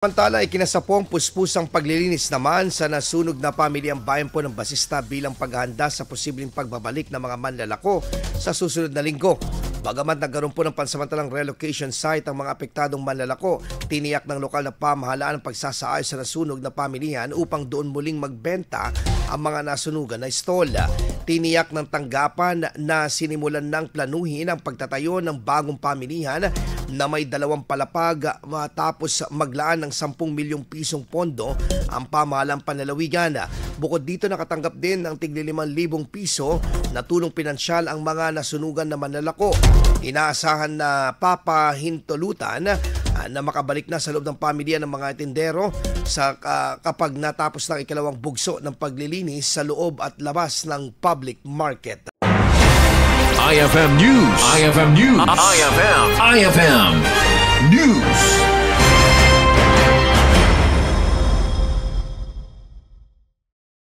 Samantala, ikinasapong puspusang paglilinis naman sa nasunog na pamilyang bayan po ng Basista bilang paghahanda sa posibleng pagbabalik ng mga manlalako sa susunod na linggo. Bagamat nagkaroon po ng pansamantalang relocation site ang mga apektadong manlalako, tiniyak ng lokal na pamahalaan ang pagsasaayos sa nasunog na pamilyahan upang doon muling magbenta ang mga nasunugan na stall. Tiniyak ng tanggapan na sinimulan ng planuhin ang pagtatayo ng bagong pamilihan na may 2 palapag matapos maglaan ng 10 milyong pisong pondo ang pamahalang panlalawigan. Bukod dito, nakatanggap din ng tig 5,000 piso na tulong pinansyal ang mga nasunugan na manlalako. Inaasahan na papahintulutan na makabalik na sa loob ng pamilya ng mga tindero kapag natapos ng ikalawang bugso ng paglilinis sa loob at labas ng public market. IFM News. IFM News. IFM News.